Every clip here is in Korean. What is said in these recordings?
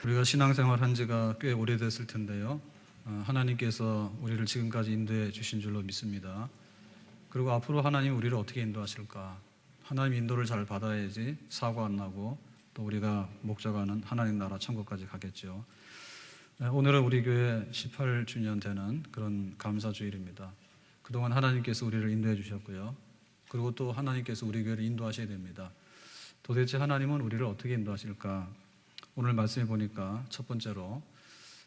우리가 신앙생활 한 지가 꽤 오래됐을 텐데요. 하나님께서 우리를 지금까지 인도해 주신 줄로 믿습니다. 그리고 앞으로 하나님 우리를 어떻게 인도하실까? 하나님 인도를 잘 받아야지 사고 안 나고 또 우리가 목적하는 하나님 나라 천국까지 가겠죠. 오늘은 우리 교회 18주년 되는 그런 감사주일입니다. 그동안 하나님께서 우리를 인도해 주셨고요. 그리고 또 하나님께서 우리 교회를 인도하셔야 됩니다. 도대체 하나님은 우리를 어떻게 인도하실까? 오늘 말씀해 보니까 첫 번째로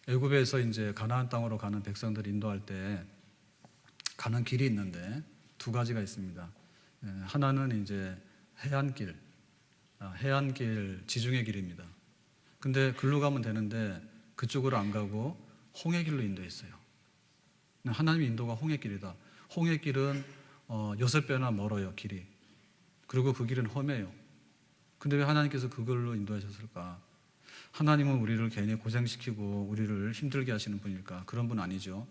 애굽에서 이제 가나안 땅으로 가는 백성들 인도할 때 가는 길이 있는데 두 가지가 있습니다. 하나는 이제 해안길, 지중해 길입니다. 근데 글로 가면 되는데 그쪽으로 안 가고 홍해길로 인도했어요. 하나님의 인도가 홍해길이다. 홍해길은 6배나 멀어요, 길이. 그리고 그 길은 험해요. 근데 왜 하나님께서 그걸로 인도하셨을까? 하나님은 우리를 괜히 고생시키고 우리를 힘들게 하시는 분일까? 그런 분 아니죠.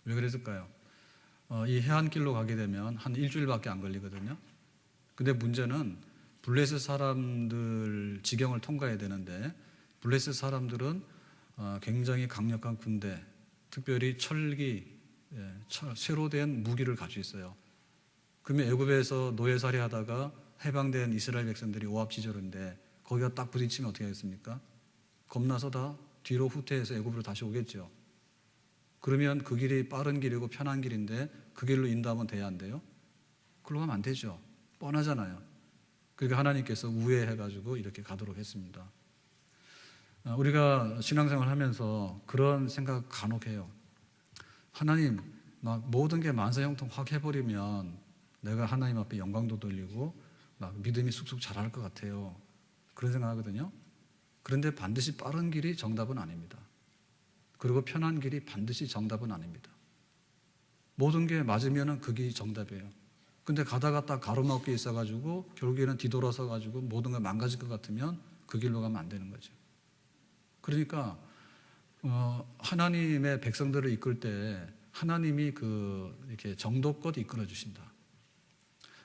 왜 그랬을까요? 이 해안길로 가게 되면 한 일주일밖에 안 걸리거든요. 근데 문제는 블레셋 사람들 지경을 통과해야 되는데 블레셋 사람들은 굉장히 강력한 군대, 특별히 쇠로 된 무기를 가지고 있어요. 그러면 애굽에서 노예살이 하다가 해방된 이스라엘 백성들이 오합지졸인데 거기가 딱 부딪히면 어떻게 하겠습니까? 겁나서 다 뒤로 후퇴해서 애굽으로 다시 오겠죠. 그러면 그 길이 빠른 길이고 편한 길인데 그 길로 인도하면 돼야 안 돼요? 그걸로 가면 안 되죠. 뻔하잖아요. 그러니까 하나님께서 우회해가지고 이렇게 가도록 했습니다. 우리가 신앙생활 하면서 그런 생각 간혹 해요. 하나님, 막 모든 게 만사형통 확 해버리면 내가 하나님 앞에 영광도 돌리고 막 믿음이 쑥쑥 자랄 것 같아요. 그런 생각하거든요. 그런데 반드시 빠른 길이 정답은 아닙니다. 그리고 편한 길이 반드시 정답은 아닙니다. 모든 게 맞으면 그게 정답이에요. 근데 가다가 딱 가로막혀 있어가지고 결국에는 뒤돌아서 가지고 모든 게 망가질 것 같으면 그 길로 가면 안 되는 거죠. 그러니까 하나님의 백성들을 이끌 때 하나님이 이렇게 정도껏 이끌어 주신다.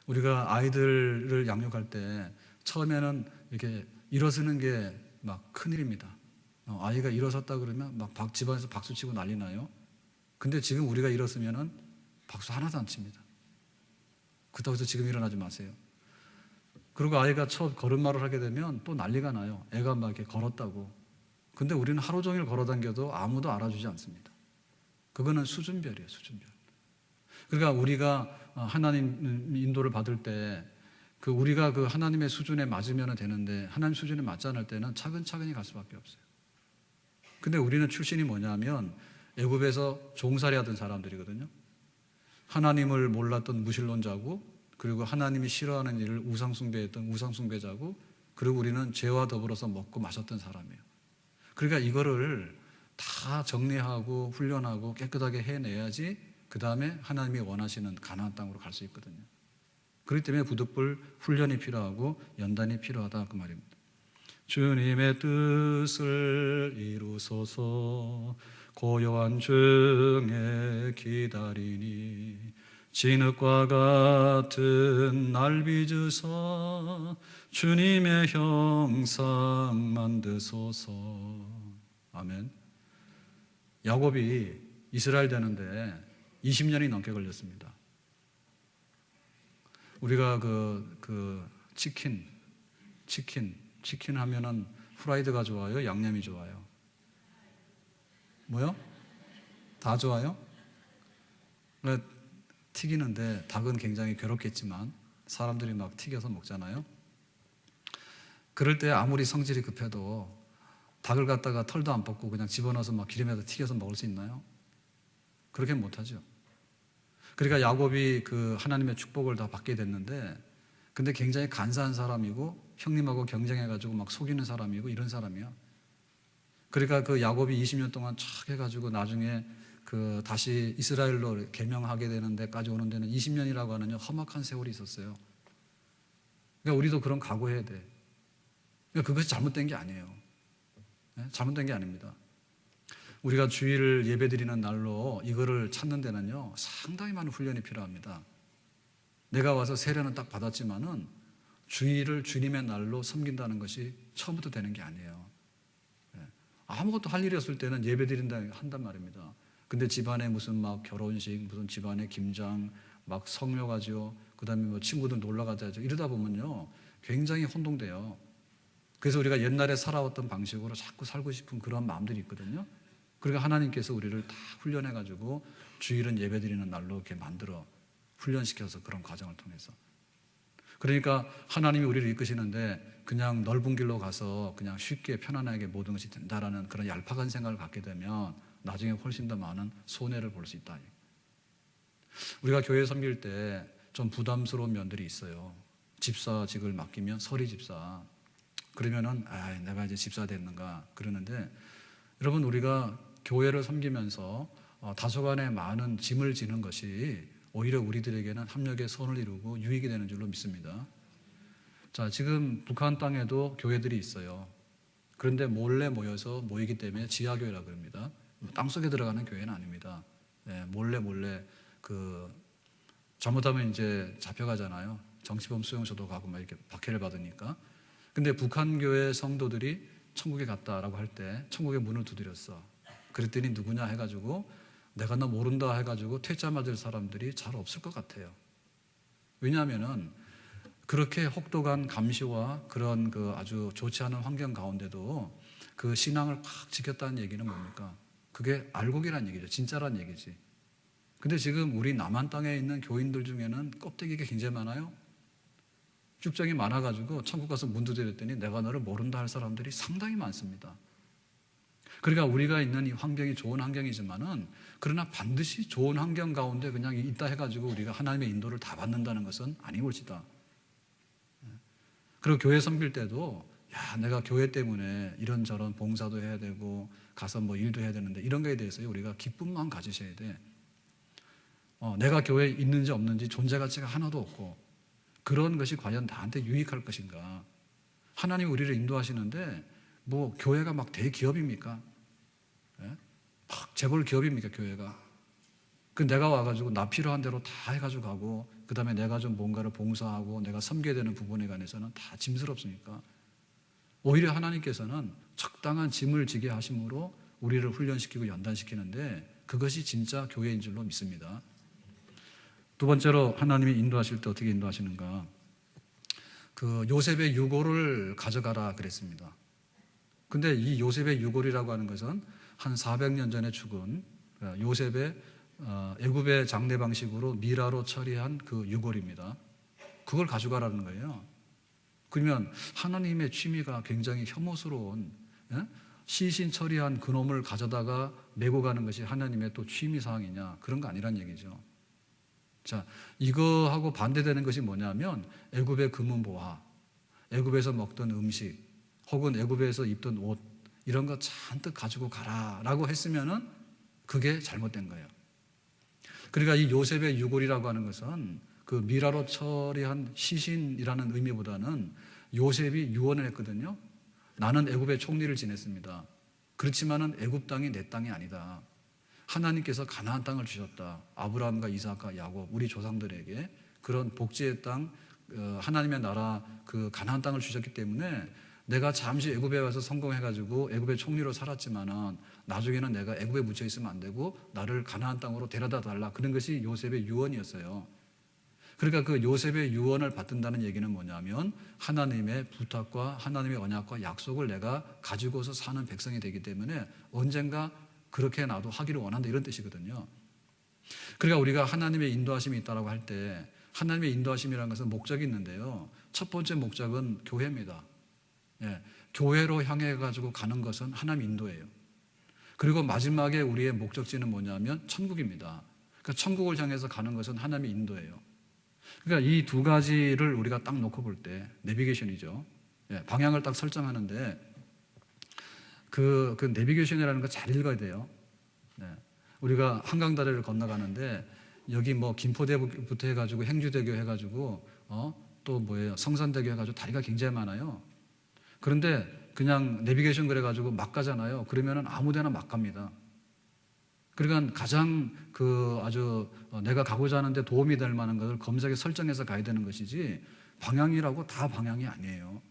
우리가 아이들을 양육할 때 처음에는 이렇게 일어서는 게 막 큰일입니다. 아이가 일어섰다 그러면 막 집안에서 박수 치고 난리 나요. 근데 지금 우리가 일어서면은 박수 하나도 안 칩니다. 그렇다고 해서 지금 일어나지 마세요. 그리고 아이가 첫 걸음마를 하게 되면 또 난리가 나요. 애가 막 이렇게 걸었다고. 근데 우리는 하루 종일 걸어 다녀도 아무도 알아주지 않습니다. 그거는 수준별이에요, 수준별. 그러니까 우리가 하나님 인도를 받을 때 우리가 하나님의 수준에 맞으면 되는데 하나님 수준에 맞지 않을 때는 차근차근히 갈 수밖에 없어요. 근데 우리는 출신이 뭐냐면 애굽에서 종살이 하던 사람들이거든요. 하나님을 몰랐던 무신론자고 그리고 하나님이 싫어하는 일을 우상숭배했던 우상숭배자고 그리고 우리는 죄와 더불어서 먹고 마셨던 사람이에요. 그러니까 이거를 다 정리하고 훈련하고 깨끗하게 해내야지 그 다음에 하나님이 원하시는 가나안 땅으로 갈 수 있거든요. 그렇기 때문에 부득불 훈련이 필요하고 연단이 필요하다 그 말입니다. 주님의 뜻을 이루소서 고요한 중에 기다리니 진흙과 같은 날 빚으사 주님의 형상 만드소서. 아멘. 야곱이 이스라엘 되는데 20년이 넘게 걸렸습니다. 우리가 치킨 하면은 후라이드가 좋아요? 양념이 좋아요? 뭐요? 다 좋아요? 튀기는데 닭은 굉장히 괴롭겠지만 사람들이 막 튀겨서 먹잖아요. 그럴 때 아무리 성질이 급해도 닭을 갖다가 털도 안 뽑고 그냥 집어넣어서 막 기름에다 튀겨서 먹을 수 있나요? 그렇게 못하죠. 그러니까 야곱이 하나님의 축복을 다 받게 됐는데 근데 굉장히 간사한 사람이고 형님하고 경쟁해가지고 막 속이는 사람이고 이런 사람이야. 그러니까 야곱이 20년 동안 촥 해가지고 나중에 다시 이스라엘로 개명하게 되는 데까지 오는 데는 20년이라고 하는 험악한 세월이 있었어요. 그러니까 우리도 그런 각오해야 돼. 그러니까 그것이 잘못된 게 아니에요. 네? 잘못된 게 아닙니다. 우리가 주일을 예배드리는 날로 이거를 찾는 데는요 상당히 많은 훈련이 필요합니다. 내가 와서 세례는 딱 받았지만은 주일을 주님의 날로 섬긴다는 것이 처음부터 되는 게 아니에요. 아무것도 할 일이 없을 때는 예배 드린다 한단 말입니다. 근데 집안에 무슨 막 결혼식, 무슨 집안에 김장, 막 성묘가지요. 그다음에 뭐 친구들 놀러 가자죠. 이러다 보면요, 굉장히 혼동돼요. 그래서 우리가 옛날에 살아왔던 방식으로 자꾸 살고 싶은 그런 마음들이 있거든요. 그러니까 하나님께서 우리를 다 훈련해가지고 주일은 예배드리는 날로 이렇게 만들어 훈련시켜서 그런 과정을 통해서. 그러니까 하나님이 우리를 이끄시는데 그냥 넓은 길로 가서 그냥 쉽게 편안하게 모든 것이 된다라는 그런 얄팍한 생각을 갖게 되면 나중에 훨씬 더 많은 손해를 볼 수 있다. 우리가 교회 섬길 때 좀 부담스러운 면들이 있어요. 집사직을 맡기면 서리 집사. 그러면은 내가 이제 집사 됐는가 그러는데, 여러분, 우리가 교회를 섬기면서 다소간에 많은 짐을 지는 것이 오히려 우리들에게는 합력의 선을 이루고 유익이 되는 줄로 믿습니다. 자, 지금 북한 땅에도 교회들이 있어요. 그런데 몰래 모여서 모이기 때문에 지하교회라고 합니다. 땅속에 들어가는 교회는 아닙니다. 몰래 잘못하면 이제 잡혀가잖아요. 정치범 수용소도 가고 막 이렇게 박해를 받으니까. 근데 북한 교회 성도들이 천국에 갔다라고 할 때 천국의 문을 두드렸어. 그랬더니 누구냐 해가지고 내가 너 모른다 해가지고 퇴짜 맞을 사람들이 잘 없을 것 같아요. 왜냐하면은 그렇게 혹독한 감시와 그런 그 아주 좋지 않은 환경 가운데도 그 신앙을 팍 지켰다는 얘기는 뭡니까? 그게 알곡이란 얘기죠. 진짜란 얘기지. 근데 지금 우리 남한 땅에 있는 교인들 중에는 껍데기가 굉장히 많아요. 쭉정이 많아가지고 천국 가서 문 두드렸더니 내가 너를 모른다 할 사람들이 상당히 많습니다. 그러니까 우리가 있는 이 환경이 좋은 환경이지만은, 그러나 반드시 좋은 환경 가운데 그냥 있다 해가지고 우리가 하나님의 인도를 다 받는다는 것은 아니올지다. 그리고 교회 섬길 때도 내가 교회 때문에 이런저런 봉사도 해야 되고 가서 뭐 일도 해야 되는데 이런 거에 대해서 우리가 기쁜 마음 가지셔야 돼. 내가 교회에 있는지 없는지 존재 가치가 하나도 없고 그런 것이 과연 나한테 유익할 것인가. 하나님이 우리를 인도하시는데 뭐 교회가 막 대기업입니까? 막 재벌 기업입니까 교회가? 내가 와가지고 나 필요한 대로 다 해가지고 가고 그 다음에 내가 좀 뭔가를 봉사하고 내가 섬겨야 되는 부분에 관해서는 다 짐스럽습니까? 오히려 하나님께서는 적당한 짐을 지게 하심으로 우리를 훈련시키고 연단시키는데 그것이 진짜 교회인 줄로 믿습니다. 두 번째로 하나님이 인도하실 때 어떻게 인도하시는가? 그 요셉의 유골을 가져가라 그랬습니다. 근데 이 요셉의 유골이라고 하는 것은 한 400년 전에 죽은 요셉의 애굽의 장례 방식으로 미라로 처리한 그 유골입니다. 그걸 가져가라는 거예요. 그러면 하나님의 취미가 굉장히 혐오스러운 시신 처리한 그놈을 가져다가 메고 가는 것이 하나님의 또 취미 사항이냐? 그런 거 아니란 얘기죠. 자, 이거하고 반대되는 것이 뭐냐면 애굽의 금은보화, 애굽에서 먹던 음식, 혹은 애굽에서 입던 옷, 이런 거 잔뜩 가지고 가라라고 했으면은 그게 잘못된 거예요. 그러니까 이 요셉의 유골이라고 하는 것은 그 미라로 처리한 시신이라는 의미보다는 요셉이 유언을 했거든요. 나는 애굽의 총리를 지냈습니다. 그렇지만은 애굽 땅이 내 땅이 아니다. 하나님께서 가나안 땅을 주셨다. 아브라함과 이삭과 야곱, 우리 조상들에게 그런 복지의 땅, 하나님의 나라 그 가나안 땅을 주셨기 때문에 내가 잠시 애굽에 와서 성공해가지고 애굽의 총리로 살았지만은 나중에는 내가 애굽에 묻혀 있으면 안 되고 나를 가나안 땅으로 데려다 달라. 그런 것이 요셉의 유언이었어요. 그러니까 그 요셉의 유언을 받든다는 얘기는 뭐냐면 하나님의 부탁과 하나님의 언약과 약속을 내가 가지고서 사는 백성이 되기 때문에 언젠가 그렇게 나도 하기를 원한다, 이런 뜻이거든요. 그러니까 우리가 하나님의 인도하심이 있다고 할 때 하나님의 인도하심이라는 것은 목적이 있는데요. 첫 번째 목적은 교회입니다. 교회로 향해 가지고 가는 것은 하나님 인도예요. 그리고 마지막에 우리의 목적지는 뭐냐면 천국입니다. 그러니까 천국을 향해서 가는 것은 하나님의 인도예요. 그러니까 이 두 가지를 우리가 딱 놓고 볼 때 내비게이션이죠. 방향을 딱 설정하는데 그 내비게이션이라는 거 잘 읽어야 돼요. 우리가 한강다리를 건너가는데 여기 뭐 김포대부터 해가지고 행주대교 해가지고 또 뭐예요, 성산대교 해가지고 다리가 굉장히 많아요. 그런데 그냥 내비게이션 그래가지고 막 가잖아요. 그러면은 아무데나 막 갑니다. 그러니까 가장 아주 내가 가고자 하는데 도움이 될 만한 것을 검색에 설정해서 가야 되는 것이지 방향이라고 다 방향이 아니에요.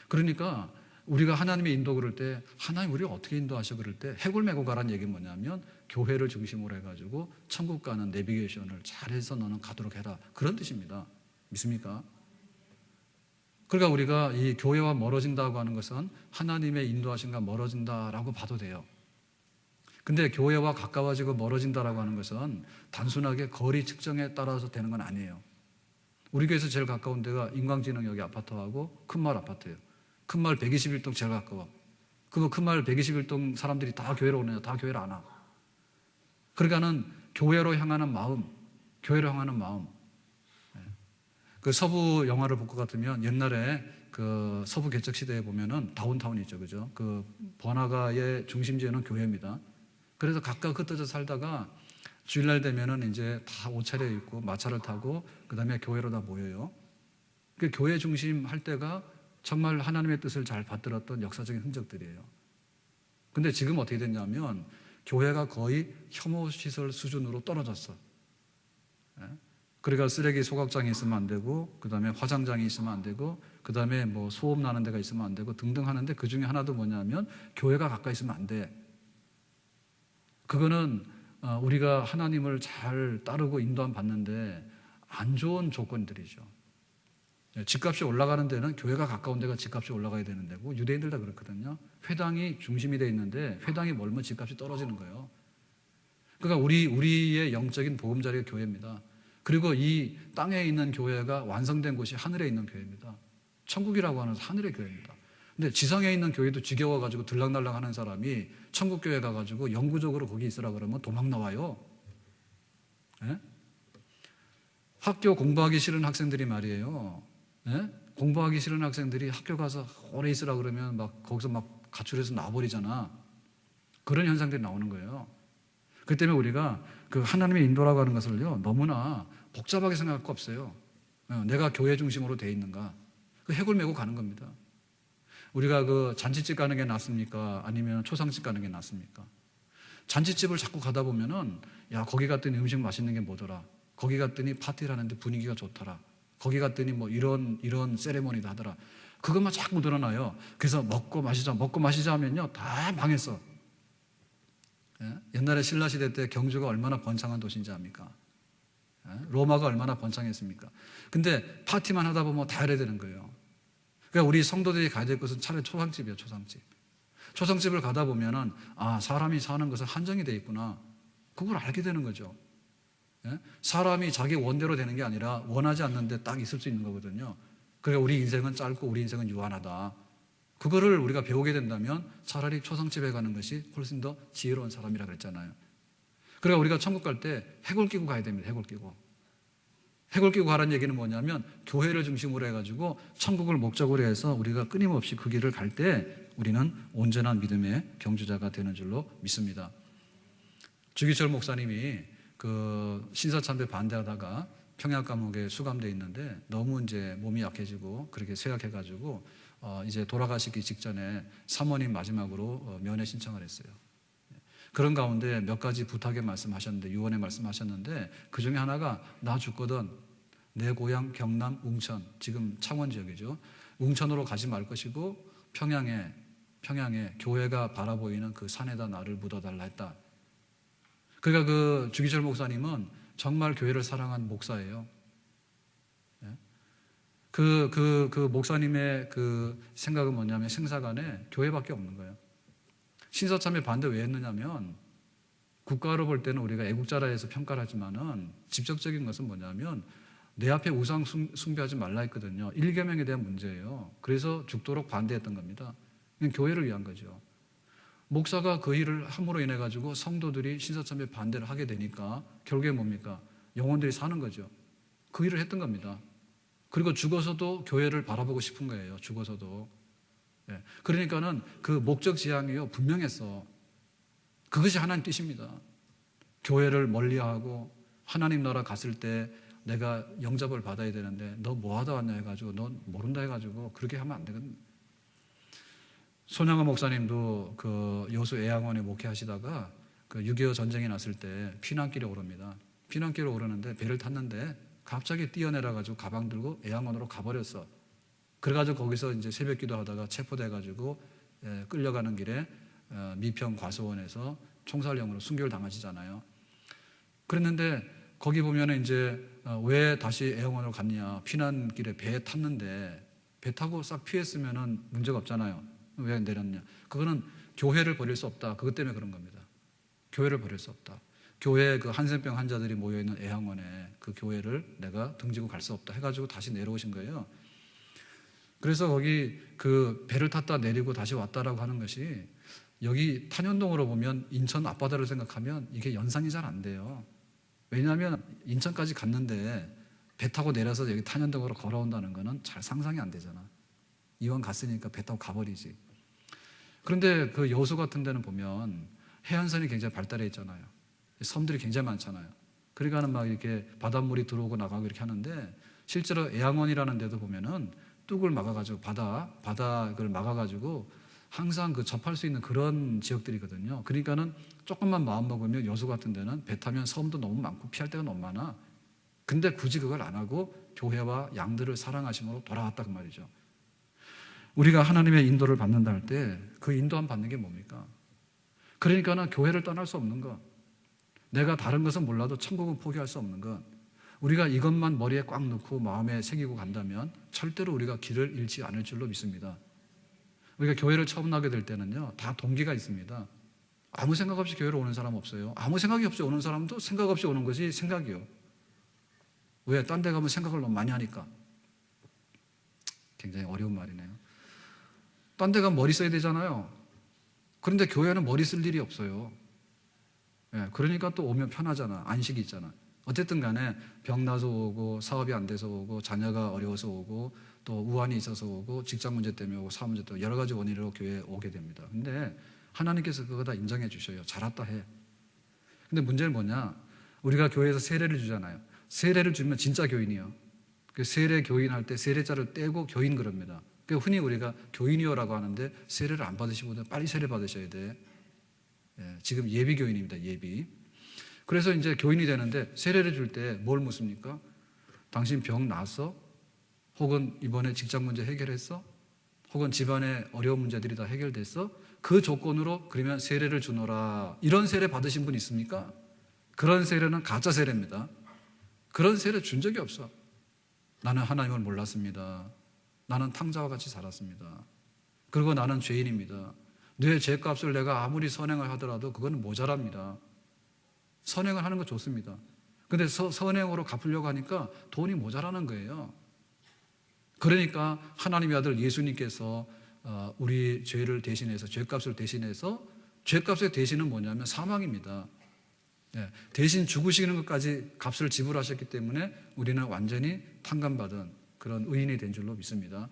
그러니까 우리가 하나님의 인도 그럴 때 하나님 우리가 어떻게 인도하셔 그럴 때 해골 메고 가라는 얘기는 뭐냐면 교회를 중심으로 해가지고 천국 가는 내비게이션을 잘해서 너는 가도록 해라, 그런 뜻입니다. 믿습니까? 그러니까 우리가 이 교회와 멀어진다고 하는 것은 하나님의 인도하심과 멀어진다라고 봐도 돼요. 근데 교회와 가까워지고 멀어진다라고 하는 것은 단순하게 거리 측정에 따라서 되는 건 아니에요. 우리 교회에서 제일 가까운 데가 인광진흥역의 아파트하고 큰마을 아파트예요. 큰마을 121동 제일 가까워. 그거 큰마을 121동 사람들이 다 교회로 오느냐? 다 교회를 안 와. 그러니까는 교회로 향하는 마음, 교회로 향하는 마음. 그 서부 영화를 볼 것 같으면 옛날에 그 서부 개척 시대에 보면은 다운타운이 있죠, 그죠? 그 번화가의 중심지에는 교회입니다. 그래서 각각 흩어져 살다가 주일날 되면은 이제 다 옷차려 입고 마차를 타고 그 다음에 교회로 다 모여요. 그 교회 중심 할 때가 정말 하나님의 뜻을 잘 받들었던 역사적인 흔적들이에요. 근데 지금 어떻게 됐냐면 교회가 거의 혐오시설 수준으로 떨어졌어. 그러니까 쓰레기 소각장이 있으면 안 되고, 그 다음에 화장장이 있으면 안 되고, 그 다음에 뭐 소음 나는 데가 있으면 안 되고 등등 하는데 그 중에 하나도 뭐냐면 교회가 가까이 있으면 안 돼. 그거는 우리가 하나님을 잘 따르고 인도함 받는데 안 좋은 조건들이죠. 집값이 올라가는 데는 교회가 가까운 데가 집값이 올라가야 되는 데고, 유대인들 다 그렇거든요. 회당이 중심이 돼 있는데 회당이 멀면 집값이 떨어지는 거예요. 그러니까 우리의 영적인 보금자리가 교회입니다. 그리고 이 땅에 있는 교회가 완성된 곳이 하늘에 있는 교회입니다. 천국이라고 하는 하늘의 교회입니다. 근데 지상에 있는 교회도 지겨워가지고 들락날락 하는 사람이 천국 교회 가가지고 영구적으로 거기 있으라 그러면 도망 나와요. 예? 학교 공부하기 싫은 학생들이 말이에요. 예? 공부하기 싫은 학생들이 학교 가서 오래 있으라 그러면 막 거기서 막 가출해서 나와버리잖아. 그런 현상들이 나오는 거예요. 그 때문에 우리가 그 하나님의 인도라고 하는 것을요, 너무나 복잡하게 생각할 거 없어요. 내가 교회 중심으로 돼 있는가? 그 해골 메고 가는 겁니다. 우리가 그 잔치집 가는 게 낫습니까? 아니면 초상집 가는 게 낫습니까? 잔치집을 자꾸 가다 보면은, 야, 거기 갔더니 음식 맛있는 게 뭐더라? 거기 갔더니 파티를 하는데 분위기가 좋더라. 거기 갔더니 뭐 이런 세레모니도 하더라. 그것만 자꾸 드러나요. 그래서 먹고 마시자 하면요, 다 망했어. 예? 옛날에 신라시대 때 경주가 얼마나 번창한 도시인지 압니까? 예? 로마가 얼마나 번창했습니까? 근데 파티만 하다 보면 다 이래야 되는 거예요. 그러니까 우리 성도들이 가야 될 것은 차라리 초상집이에요, 초상집. 초상집을 가다 보면은, 아, 사람이 사는 것은 한정이 돼 있구나. 그걸 알게 되는 거죠. 예? 사람이 자기 원대로 되는 게 아니라 원하지 않는데 딱 있을 수 있는 거거든요. 그러니까 우리 인생은 짧고 우리 인생은 유한하다. 그거를 우리가 배우게 된다면 차라리 초상집에 가는 것이 훨씬 더 지혜로운 사람이라 그랬잖아요. 그러니까 우리가 천국 갈 때 해골 끼고 가야 됩니다. 해골 끼고. 해골 끼고 가라는 얘기는 뭐냐면 교회를 중심으로 해가지고 천국을 목적으로 해서 우리가 끊임없이 그 길을 갈 때 우리는 온전한 믿음의 경주자가 되는 줄로 믿습니다. 주기철 목사님이 그 신사참배 반대하다가 평양 감옥에 수감되어 있는데 너무 이제 몸이 약해지고 그렇게 쇠약해가지고 이제 돌아가시기 직전에 사모님 마지막으로 면회 신청을 했어요. 그런 가운데 몇 가지 부탁의 말씀하셨는데, 유언의 말씀하셨는데 그 중에 하나가, 나 죽거든 내 고향 경남 웅천, 지금 창원 지역이죠. 웅천으로 가지 말 것이고 평양에 교회가 바라보이는 그 산에다 나를 묻어달라 했다. 그러니까 그 주기철 목사님은 정말 교회를 사랑한 목사예요. 그 목사님의 그 생각은 뭐냐면 생사관에 교회밖에 없는 거예요. 신사참배 반대 왜 했느냐면, 국가로 볼 때는 우리가 애국자라 해서 평가를 하지만은 직접적인 것은 뭐냐면 내 앞에 우상 숭배하지 말라 했거든요. 일계명에 대한 문제예요. 그래서 죽도록 반대했던 겁니다. 교회를 위한 거죠. 목사가 그 일을 함으로 인해 가지고 성도들이 신사참배 반대를 하게 되니까 결국에 뭡니까? 영혼들이 사는 거죠. 그 일을 했던 겁니다. 그리고 죽어서도 교회를 바라보고 싶은 거예요. 죽어서도. 예. 그러니까는 그 목적 지향이요, 분명했어. 그것이 하나님 뜻입니다. 교회를 멀리하고 하나님 나라 갔을 때 내가 영접을 받아야 되는데 너 뭐 하다 왔냐 해가지고, 너 모른다 해가지고 그렇게 하면 안 되거든. 손양호 목사님도 그 여수 애양원에 목회하시다가 그 6.25 전쟁이 났을 때 피난길에 오릅니다. 피난길에 오르는데 배를 탔는데 갑자기 뛰어내려가지고 가방 들고 애양원으로 가버렸어. 그래가지고 거기서 이제 새벽 기도하다가 체포돼가지고 끌려가는 길에 미평 과수원에서 총살령으로 순교를 당하시잖아요. 그랬는데 거기 보면은 이제 왜 다시 애영원으로 갔냐? 피난길에 배에 탔는데 배 타고 싹 피했으면은 문제가 없잖아요. 왜 내렸냐? 그거는 교회를 버릴 수 없다. 그것 때문에 그런 겁니다. 교회를 버릴 수 없다. 교회 그 한센병 환자들이 모여있는 애양원에 그 교회를 내가 등지고 갈 수 없다 해가지고 다시 내려오신 거예요. 그래서 거기 그 배를 탔다 내리고 다시 왔다라고 하는 것이 여기 탄현동으로 보면 인천 앞바다를 생각하면 이게 연상이 잘 안 돼요. 왜냐하면 인천까지 갔는데 배 타고 내려서 여기 탄현동으로 걸어온다는 거는 잘 상상이 안 되잖아. 이왕 갔으니까 배 타고 가버리지. 그런데 그 여수 같은 데는 보면 해안선이 굉장히 발달해 있잖아요. 섬들이 굉장히 많잖아요. 그러니까는 막 이렇게 바닷물이 들어오고 나가고 이렇게 하는데 실제로 애양원이라는 데도 보면은 뚝을 막아가지고 바닥을 막아가지고 항상 그 접할 수 있는 그런 지역들이거든요. 그러니까는 조금만 마음 먹으면 여수 같은 데는 배 타면 섬도 너무 많고 피할 데가 너무 많아. 근데 굳이 그걸 안 하고 교회와 양들을 사랑하심으로 돌아왔다 그 말이죠. 우리가 하나님의 인도를 받는다 할 때 그 인도함 받는 게 뭡니까? 그러니까는 교회를 떠날 수 없는 것. 내가 다른 것은 몰라도 천국은 포기할 수 없는 것. 우리가 이것만 머리에 꽉 넣고 마음에 새기고 간다면 절대로 우리가 길을 잃지 않을 줄로 믿습니다. 우리가 교회를 처음 나게 될 때는요, 다 동기가 있습니다. 아무 생각 없이 교회로 오는 사람 없어요. 아무 생각이 없이 오는 사람도 생각 없이 오는 것이 생각이요. 왜? 딴 데 가면 생각을 너무 많이 하니까. 굉장히 어려운 말이네요. 딴 데 가면 머리 써야 되잖아요. 그런데 교회는 머리 쓸 일이 없어요. 그러니까 또 오면 편하잖아. 안식이 있잖아. 어쨌든 간에 병 나서 오고 사업이 안 돼서 오고 자녀가 어려워서 오고 또 우환이 있어서 오고 직장 문제 때문에 오고 사업 문제 때문에 여러 가지 원인으로 교회에 오게 됩니다. 근데 하나님께서 그거 다 인정해 주셔요. 잘 왔다 해. 근데 문제는 뭐냐? 우리가 교회에서 세례를 주잖아요. 세례를 주면 진짜 교인이요. 그 세례 교인 할 때 세례자를 떼고 교인 그럽니다. 흔히 우리가 교인이요라고 하는데 세례를 안 받으시고 빨리 세례 받으셔야 돼. 지금 예비 교인입니다. 예비. 그래서 이제 교인이 되는데 세례를 줄 때 뭘 묻습니까? 당신 병 나았어? 혹은 이번에 직장 문제 해결했어? 혹은 집안의 어려운 문제들이 다 해결됐어? 그 조건으로 그러면 세례를 주노라. 이런 세례 받으신 분 있습니까? 그런 세례는 가짜 세례입니다. 그런 세례 준 적이 없어. 나는 하나님을 몰랐습니다. 나는 탕자와 같이 살았습니다. 그리고 나는 죄인입니다. 내 죄값을 내가 아무리 선행을 하더라도 그건 모자랍니다. 선행을 하는 거 좋습니다. 근데 선행으로 갚으려고 하니까 돈이 모자라는 거예요. 그러니까 하나님의 아들 예수님께서 우리 죄를 대신해서 죄값을 대신해서 죄값의 대신은 뭐냐면 사망입니다. 대신 죽으시는 것까지 값을 지불하셨기 때문에 우리는 완전히 탕감받은 그런 의인이 된 줄로 믿습니다.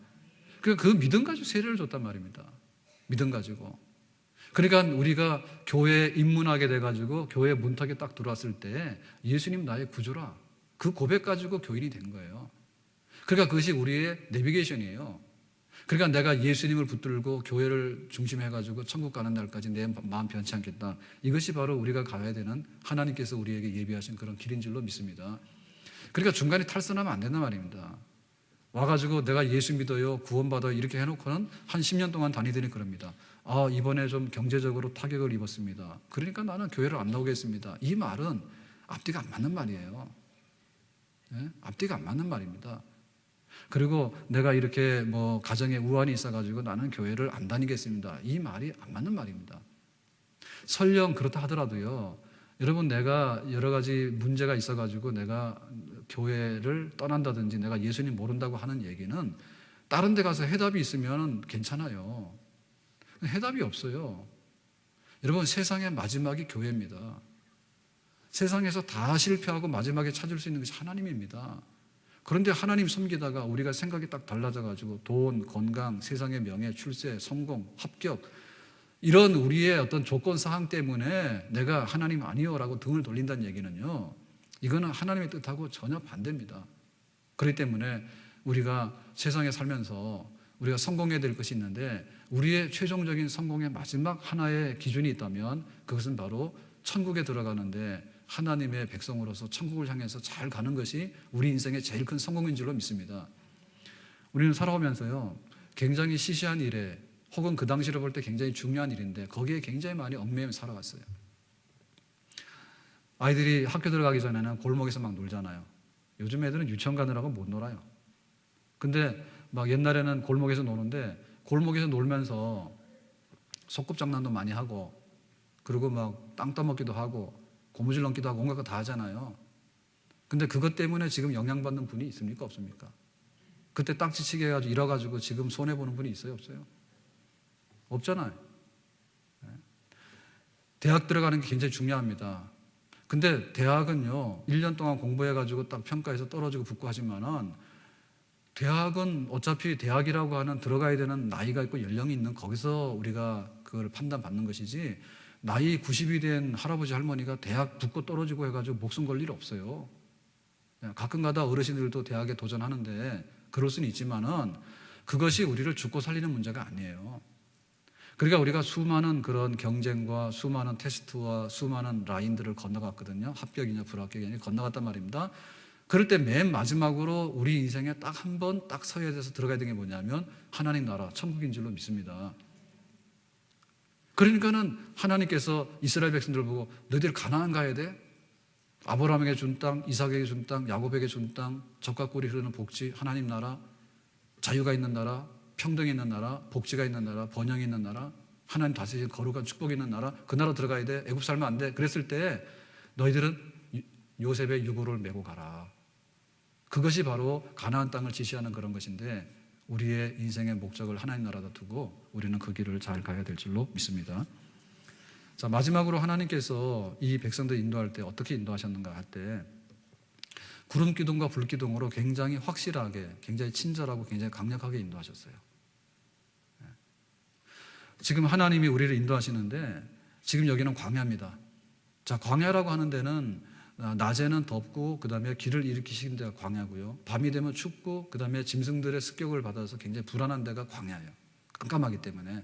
그 믿음 가지고 세례를 줬단 말입니다. 믿음 가지고. 그러니까 우리가 교회에 입문하게 돼가지고 교회 문턱에 딱 들어왔을 때 예수님 나의 구주라. 그 고백 가지고 교인이 된 거예요. 그러니까 그것이 우리의 내비게이션이에요. 그러니까 내가 예수님을 붙들고 교회를 중심해가지고 천국 가는 날까지 내 마음 변치 않겠다. 이것이 바로 우리가 가야 되는 하나님께서 우리에게 예비하신 그런 길인 줄로 믿습니다. 그러니까 중간에 탈선하면 안 된단 말입니다. 와가지고 내가 예수 믿어요, 구원받아요 이렇게 해놓고는 한 10년 동안 다니더니 그럽니다. 이번에 좀 경제적으로 타격을 입었습니다. 그러니까 나는 교회를 안 나오겠습니다. 이 말은 앞뒤가 안 맞는 말이에요. 앞뒤가 안 맞는 말입니다. 그리고 내가 이렇게 가정에 우환이 있어가지고 나는 교회를 안 다니겠습니다. 이 말이 안 맞는 말입니다. 설령 그렇다 하더라도요, 여러분 내가 여러 가지 문제가 있어가지고 내가 교회를 떠난다든지 내가 예수님 모른다고 하는 얘기는 다른 데 가서 해답이 있으면 괜찮아요. 해답이 없어요. 여러분 세상의 마지막이 교회입니다. 세상에서 다 실패하고 마지막에 찾을 수 있는 것이 하나님입니다. 그런데 하나님 섬기다가 우리가 생각이 딱 달라져가지고 돈, 건강, 세상의 명예, 출세, 성공, 합격 이런 우리의 어떤 조건 사항 때문에 내가 하나님 아니요라고 등을 돌린다는 얘기는요, 이거는 하나님의 뜻하고 전혀 반대입니다. 그렇기 때문에 우리가 세상에 살면서 우리가 성공해야 될 것이 있는데 우리의 최종적인 성공의 마지막 하나의 기준이 있다면 그것은 바로 천국에 들어가는데 하나님의 백성으로서 천국을 향해서 잘 가는 것이 우리 인생의 제일 큰 성공인 줄로 믿습니다. 우리는 살아오면서요, 굉장히 시시한 일에 혹은 그 당시로 볼 때 굉장히 중요한 일인데 거기에 굉장히 많이 얽매여 살아갔어요. 아이들이 학교 들어가기 전에는 골목에서 막 놀잖아요. 요즘 애들은 유치원 가느라고 못 놀아요. 근데 막 옛날에는 골목에서 노는데 골목에서 놀면서 소꿉장난도 많이 하고 그리고 막 땅 따먹기도 하고 고무줄 넘기도 하고 온갖 거 다 하잖아요. 근데 그것 때문에 지금 영향받는 분이 있습니까? 없습니까? 그때 딱지치기 해가지고 잃어가지고 지금 손해보는 분이 있어요? 없어요? 없잖아요. 대학 들어가는 게 굉장히 중요합니다. 근데 대학은요, 1년 동안 공부해가지고 딱 평가해서 떨어지고 붙고 하지만은 대학은 어차피 대학이라고 하는 들어가야 되는 나이가 있고 연령이 있는 거기서 우리가 그걸 판단받는 것이지 나이 90이 된 할아버지 할머니가 대학 붙고 떨어지고 해가지고 목숨 걸 일 없어요. 가끔 가다 어르신들도 대학에 도전하는데 그럴 수는 있지만은 그것이 우리를 죽고 살리는 문제가 아니에요. 그러니까 우리가 수많은 그런 경쟁과 수많은 테스트와 수많은 라인들을 건너갔거든요. 합격이냐 불합격이냐 건너갔단 말입니다. 그럴 때 맨 마지막으로 우리 인생에 딱 한 번 딱 서야 돼서 들어가야 되는 게 뭐냐면 하나님 나라, 천국인 줄로 믿습니다. 그러니까는 하나님께서 이스라엘 백성들을 보고 너희들 가나안 가야 돼? 아브라함에게 준 땅, 이삭에게 준 땅, 야곱에게 준 땅, 젖과 꿀이 흐르는 복지, 하나님 나라, 자유가 있는 나라, 평등이 있는 나라, 복지가 있는 나라, 번영이 있는 나라, 하나님 다스리신 거룩한 축복이 있는 나라, 그 나라 들어가야 돼. 애굽 살면 안 돼. 그랬을 때 너희들은 요셉의 유고를 메고 가라. 그것이 바로 가나안 땅을 지시하는 그런 것인데 우리의 인생의 목적을 하나님 나라다 두고 우리는 그 길을 잘 가야 될 줄로 믿습니다. 자, 마지막으로 하나님께서 이 백성들 인도할 때 어떻게 인도하셨는가 할 때 구름 기둥과 불 기둥으로 굉장히 확실하게, 굉장히 친절하고 굉장히 강력하게 인도하셨어요. 지금 하나님이 우리를 인도하시는데 지금 여기는 광야입니다. 자, 광야라고 하는 데는 낮에는 덥고 그 다음에 길을 일으키시는 데가 광야고요. 밤이 되면 춥고 그 다음에 짐승들의 습격을 받아서 굉장히 불안한 데가 광야예요. 깜깜하기 때문에.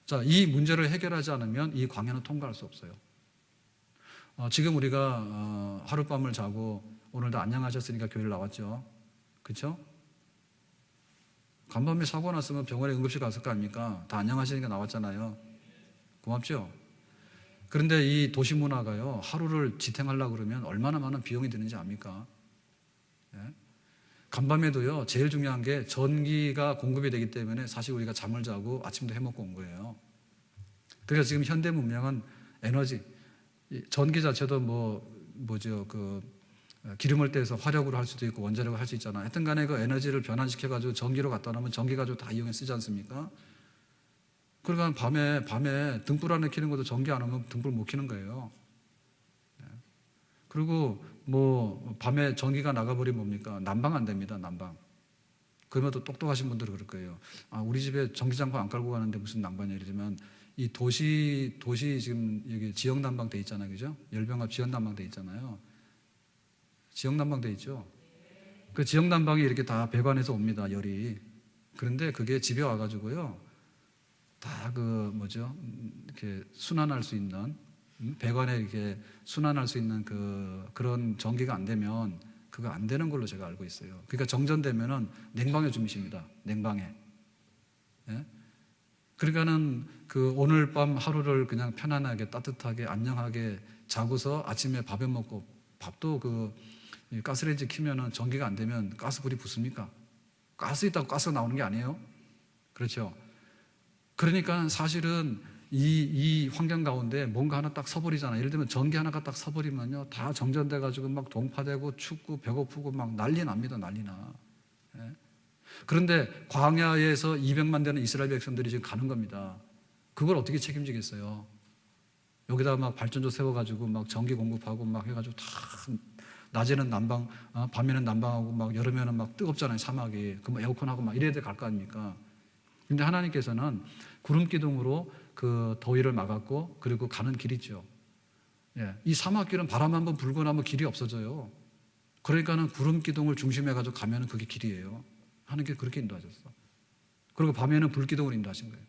자, 이 문제를 해결하지 않으면 이 광야는 통과할 수 없어요. 지금 우리가 하룻밤을 자고 오늘도 안녕하셨으니까 교회를 나왔죠. 그렇죠? 간밤에 사고 났으면 병원에 응급실 갔을 거 아닙니까? 다 안녕하시니까 나왔잖아요. 고맙죠? 그런데 이 도시 문화가요, 하루를 지탱하려고 그러면 얼마나 많은 비용이 드는지 압니까? 예? 간밤에도요, 제일 중요한 게 전기가 공급이 되기 때문에 사실 우리가 잠을 자고 아침도 해먹고 온 거예요. 그래서 지금 현대 문명은 에너지, 전기 자체도 기름을 떼서 화력으로 할 수도 있고 원자력으로 할 수 있잖아요. 하여튼 간에 그 에너지를 변환시켜가지고 전기로 갖다 놓으면 전기 가지고 다 이용해 쓰지 않습니까? 그러니까 밤에 등불 안에 켜는 것도 전기 안 오면 등불 못 켜는 거예요. 그리고 밤에 전기가 나가버리면 뭡니까? 난방 안 됩니다, 난방. 그러면 또 똑똑하신 분들은 그럴 거예요. 아, 우리 집에 전기장판 안 깔고 가는데 무슨 난방이냐 이러지만 이 도시 지금 여기 지역 난방 돼 있잖아요. 그죠? 열병합 지역 난방 돼 있잖아요. 지역 난방 돼 있죠? 그 지역 난방이 이렇게 다 배관에서 옵니다, 열이. 그런데 그게 집에 와가지고요. 다 이렇게 순환할 수 있는, 배관에 이렇게 순환할 수 있는 그런 전기가 안 되면 그거 안 되는 걸로 제가 알고 있어요. 그러니까 정전되면은 냉방에 주무십니다. 냉방에. 예? 그러니까는 오늘 밤 하루를 그냥 편안하게 따뜻하게 안녕하게 자고서 아침에 밥에 먹고 밥도 가스레인지 키면은 전기가 안 되면 가스불이 붙습니까? 가스 있다고 가스가 나오는 게 아니에요. 그렇죠? 그러니까 사실은 이 환경 가운데 뭔가 하나 딱 서버리잖아요. 예를 들면 전기 하나가 딱 서버리면요. 다 정전돼가지고 막 동파되고 춥고 배고프고 막 난리 납니다. 난리 나. 예? 그런데 광야에서 200만 되는 이스라엘 백성들이 지금 가는 겁니다. 그걸 어떻게 책임지겠어요? 여기다 막 발전소 세워가지고 막 전기 공급하고 막 해가지고 다 낮에는 난방, 밤에는 난방하고 막 여름에는 막 뜨겁잖아요. 사막이. 그럼 에어컨하고 막 이래야 갈 거 아닙니까? 근데 하나님께서는 구름 기둥으로 그 더위를 막았고 그리고 가는 길이죠. 예, 이 사막길은 바람 한번 불고 나면 길이 없어져요. 그러니까는 구름 기둥을 중심해 가지고 가면은 그게 길이에요. 하나님께서 그렇게 인도하셨어. 그리고 밤에는 불 기둥을 인도하신 거예요.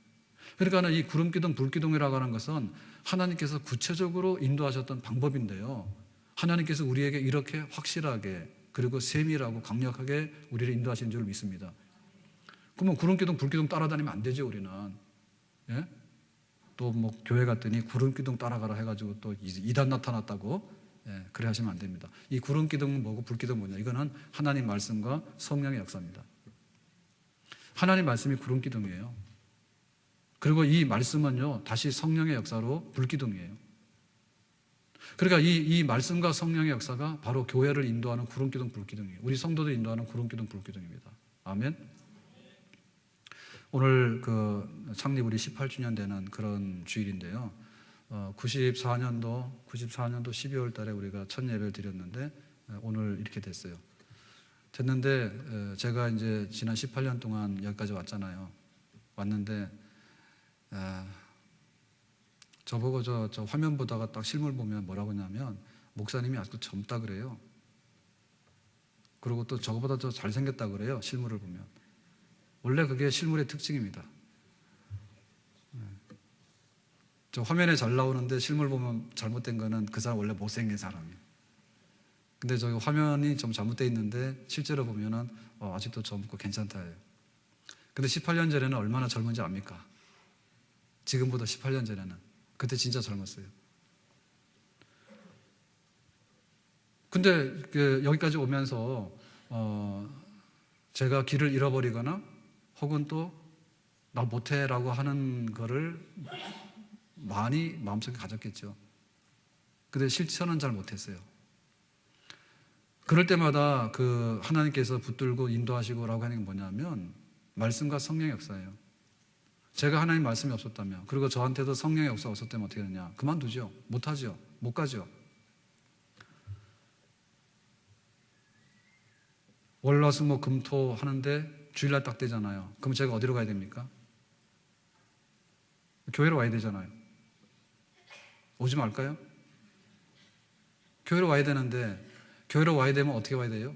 그러니까는 이 구름 기둥, 불 기둥이라고 하는 것은 하나님께서 구체적으로 인도하셨던 방법인데요. 하나님께서 우리에게 이렇게 확실하게 그리고 세밀하고 강력하게 우리를 인도하시는 줄 믿습니다. 그러면 구름기둥, 불기둥 따라다니면 안 되죠, 우리는. 예? 또 뭐 교회 갔더니 구름기둥 따라가라 해가지고 또 이단 나타났다고, 예, 그래 하시면 안 됩니다. 이 구름기둥은 뭐고 불기둥은 뭐냐? 이거는 하나님 말씀과 성령의 역사입니다. 하나님 말씀이 구름기둥이에요. 그리고 이 말씀은요, 다시 성령의 역사로 불기둥이에요. 그러니까 이 말씀과 성령의 역사가 바로 교회를 인도하는 구름기둥, 불기둥이에요. 우리 성도들 인도하는 구름기둥, 불기둥입니다. 아멘. 오늘 그 창립 우리 18주년 되는 그런 주일인데요. 94년도 12월 달에 우리가 첫 예배를 드렸는데 오늘 이렇게 됐어요. 됐는데 제가 이제 지난 18년 동안 여기까지 왔잖아요. 왔는데 저보고 저 화면 보다가 딱 실물 보면 뭐라고 하냐면 목사님이 아직도 젊다 그래요. 그리고 또 저거보다 더 잘생겼다 그래요. 실물을 보면. 원래 그게 실물의 특징입니다. 저 화면에 잘 나오는데 실물 보면 잘못된 거는 그 사람 원래 못생긴 사람이에요. 근데 저기 화면이 좀 잘못되어 있는데 실제로 보면은 아직도 젊고 괜찮다예요. 근데 18년 전에는 얼마나 젊은지 압니까? 지금보다 18년 전에는. 그때 진짜 젊었어요. 근데 여기까지 오면서 제가 길을 잃어버리거나 혹은 또 나 못해라고 하는 거를 많이 마음속에 가졌겠죠. 근데 실천은 잘 못했어요. 그럴 때마다 그 하나님께서 붙들고 인도하시고라고 하는 게 뭐냐면 말씀과 성령의 역사예요. 제가 하나님 말씀이 없었다면, 그리고 저한테도 성령의 역사가 없었다면 어떻게 되느냐? 그만두죠. 못하죠. 못 가죠. 월화수목 금토 하는데 주일날 딱 되잖아요. 그럼 제가 어디로 가야 됩니까? 교회로 와야 되잖아요. 오지 말까요? 교회로 와야 되는데, 교회로 와야 되면 어떻게 와야 돼요?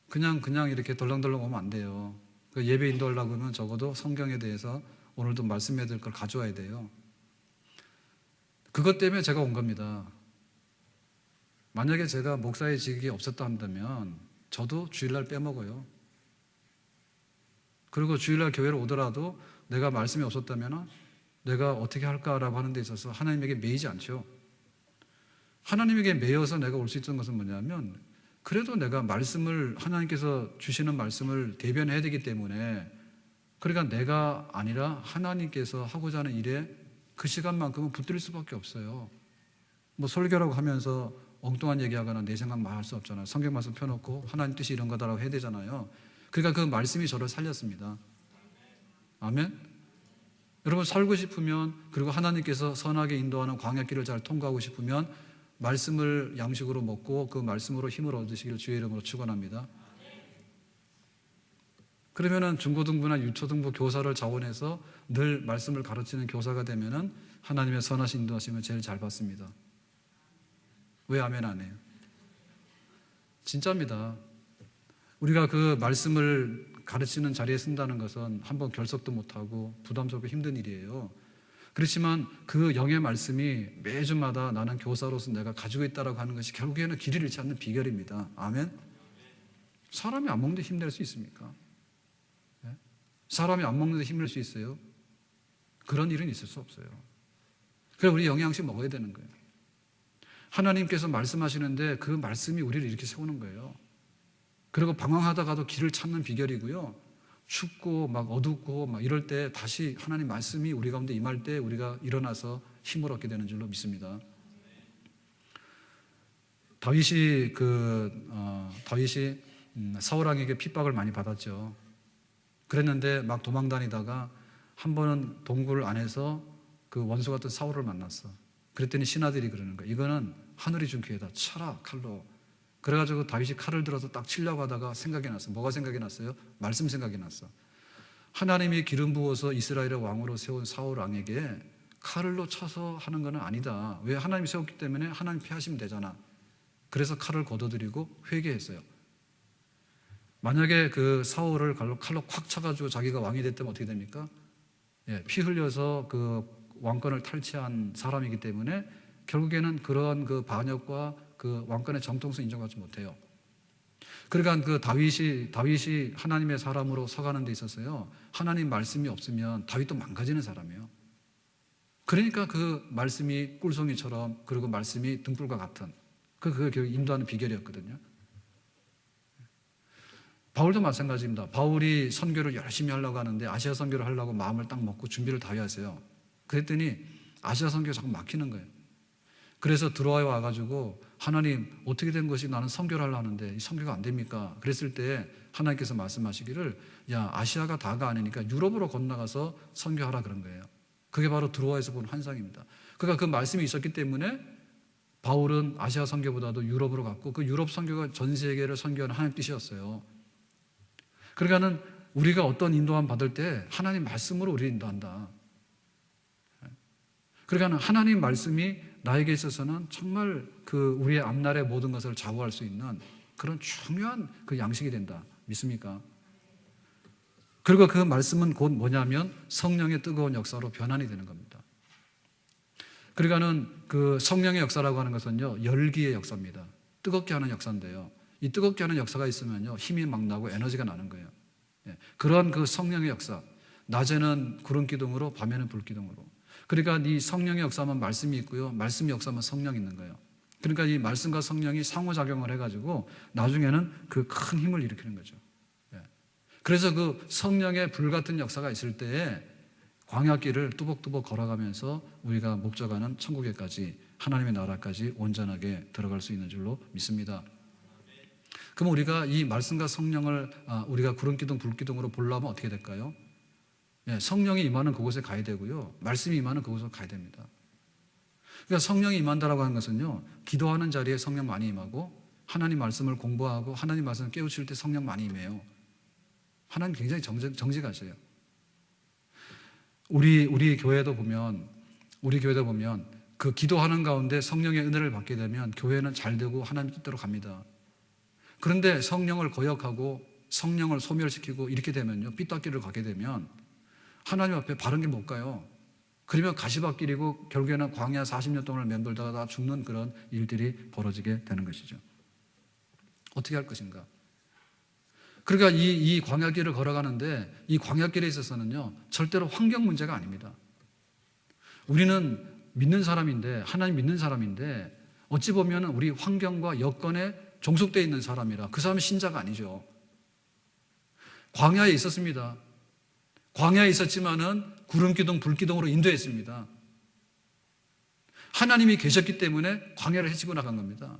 그냥 이렇게 덜렁덜렁 오면 안 돼요. 예배 인도하려고 하면 적어도 성경에 대해서 오늘도 말씀해야 될 걸 가져와야 돼요. 그것 때문에 제가 온 겁니다. 만약에 제가 목사의 직이 없었다 한다면 저도 주일날 빼먹어요. 그리고 주일날 교회로 오더라도 내가 말씀이 없었다면 내가 어떻게 할까라고 하는 데 있어서 하나님에게 매이지 않죠. 하나님에게 매여서 내가 올 수 있던 것은 뭐냐면 그래도 내가 말씀을, 하나님께서 주시는 말씀을 대변해야 되기 때문에, 그러니까 내가 아니라 하나님께서 하고자 하는 일에 그 시간만큼은 붙들 수밖에 없어요. 뭐 설교라고 하면서 엉뚱한 얘기하거나 내 생각 말할 수 없잖아요. 성경 말씀 펴놓고 하나님 뜻이 이런 거다라고 해야 되잖아요. 그러니까 그 말씀이 저를 살렸습니다. 아멘. 여러분 살고 싶으면, 그리고 하나님께서 선하게 인도하는 광야길을 잘 통과하고 싶으면 말씀을 양식으로 먹고 그 말씀으로 힘을 얻으시기를 주의 이름으로 축원합니다. 그러면은 중고등부나 유초등부 교사를 자원해서 늘 말씀을 가르치는 교사가 되면은 하나님의 선하신 인도하심을 제일 잘 받습니다. 왜 아멘 안 해요? 진짜입니다. 우리가 그 말씀을 가르치는 자리에 쓴다는 것은 한번 결석도 못하고 부담스럽고 힘든 일이에요. 그렇지만 그 영의 말씀이 매주마다 나는 교사로서 내가 가지고 있다라고 하는 것이 결국에는 길을 잃지 않는 비결입니다. 아멘? 사람이 안 먹는데 힘낼 수 있습니까? 사람이 안 먹는데 힘낼 수 있어요? 그런 일은 있을 수 없어요. 그래서 우리 영양식 먹어야 되는 거예요. 하나님께서 말씀하시는데 그 말씀이 우리를 이렇게 세우는 거예요. 그리고 방황하다가도 길을 찾는 비결이고요. 춥고 막 어둡고 막 이럴 때 다시 하나님 말씀이 우리 가운데 임할 때 우리가 일어나서 힘을 얻게 되는 줄로 믿습니다. 다윗이 사울 왕에게 핍박을 많이 받았죠. 그랬는데 막 도망 다니다가 한 번은 동굴 안에서 그 원수 같은 사울을 만났어. 그랬더니 신하들이 그러는 거야. 이거는 하늘이 준 기회다. 쳐라 칼로. 그래가지고 다윗이 칼을 들어서 딱 치려고 하다가 생각이 났어. 뭐가 생각이 났어요? 말씀 생각이 났어. 하나님이 기름 부어서 이스라엘의 왕으로 세운 사울 왕에게 칼로 쳐서 하는 건 아니다. 왜? 하나님이 세웠기 때문에 하나님 피하시면 되잖아. 그래서 칼을 걷어들이고 회개했어요. 만약에 그 사울을 칼로 콱 쳐가지고 자기가 왕이 됐다면 어떻게 됩니까? 피 흘려서 그 왕권을 탈취한 사람이기 때문에 결국에는 그런 그 반역과 그 왕권의 정통성 인정하지 못해요. 그러니까 그 다윗이 하나님의 사람으로 서가는 데 있어서요, 하나님 말씀이 없으면 다윗도 망가지는 사람이에요. 그러니까 그 말씀이 꿀송이처럼, 그리고 말씀이 등불과 같은, 그걸 인도하는 비결이었거든요. 바울도 마찬가지입니다. 바울이 선교를 열심히 하려고 하는데, 아시아 선교를 하려고 마음을 딱 먹고 준비를 다 해왔어요. 그랬더니 아시아 선교가 자꾸 막히는 거예요. 그래서 들어와 와가지고, 하나님 어떻게 된 것이 나는 선교를 하려 하는데 이 선교가 안 됩니까? 그랬을 때 하나님께서 말씀하시기를, 야, 아시아가 다가 아니니까 유럽으로 건너가서 선교하라 그런 거예요. 그게 바로 드로아에서 본 환상입니다. 그러니까 그 말씀이 있었기 때문에 바울은 아시아 선교보다도 유럽으로 갔고, 그 유럽 선교가 전 세계를 선교하는 하나님 뜻이었어요. 그러니까는 우리가 어떤 인도함 받을 때 하나님 말씀으로 우리를 인도한다. 그러니까 하나님 말씀이 나에게 있어서는 정말 그 우리의 앞날의 모든 것을 좌우할 수 있는 그런 중요한 그 양식이 된다. 믿습니까? 그리고 그 말씀은 곧 뭐냐면 성령의 뜨거운 역사로 변환이 되는 겁니다. 그러니까는 그 성령의 역사라고 하는 것은요, 열기의 역사입니다. 뜨겁게 하는 역사인데요, 이 뜨겁게 하는 역사가 있으면요, 힘이 막 나고 에너지가 나는 거예요. 그런 그 성령의 역사, 낮에는 구름 기둥으로, 밤에는 불 기둥으로. 그러니까 이 성령의 역사만 말씀이 있고요, 말씀의 역사만 성령이 있는 거예요. 그러니까 이 말씀과 성령이 상호작용을 해가지고 나중에는 그 큰 힘을 일으키는 거죠. 그래서 그 성령의 불같은 역사가 있을 때에 광야길을 뚜벅뚜벅 걸어가면서 우리가 목적하는 천국에까지, 하나님의 나라까지 온전하게 들어갈 수 있는 줄로 믿습니다. 그럼 우리가 이 말씀과 성령을 우리가 구름기둥 불기둥으로 보려면 어떻게 될까요? 성령이 임하는 그곳에 가야 되고요, 말씀이 임하는 그곳으로 가야 됩니다. 그러니까 성령이 임한다라고 하는 것은요, 기도하는 자리에 성령 많이 임하고, 하나님 말씀을 공부하고 하나님 말씀을 깨우칠 때 성령 많이 임해요. 하나님 굉장히 정직하세요. 우리 교회도 보면 그 기도하는 가운데 성령의 은혜를 받게 되면 교회는 잘 되고 하나님 뜻대로 갑니다. 그런데 성령을 거역하고 성령을 소멸시키고 이렇게 되면요, 삐딱길을 가게 되면 하나님 앞에 바른 길 못 가요. 그러면 가시밭길이고 결국에는 광야 40년 동안을 맴돌다가 다 죽는 그런 일들이 벌어지게 되는 것이죠. 어떻게 할 것인가? 그러니까 이 광야길을 걸어가는데, 이 광야길에 있어서는요, 절대로 환경 문제가 아닙니다. 우리는 믿는 사람인데, 하나님 믿는 사람인데, 어찌 보면 우리 환경과 여건에 종속되어 있는 사람이라 그 사람은 신자가 아니죠. 광야에 있었습니다. 광야에 있었지만은 구름기둥 불기둥으로 인도했습니다. 하나님이 계셨기 때문에 광야를 헤치고 나간 겁니다.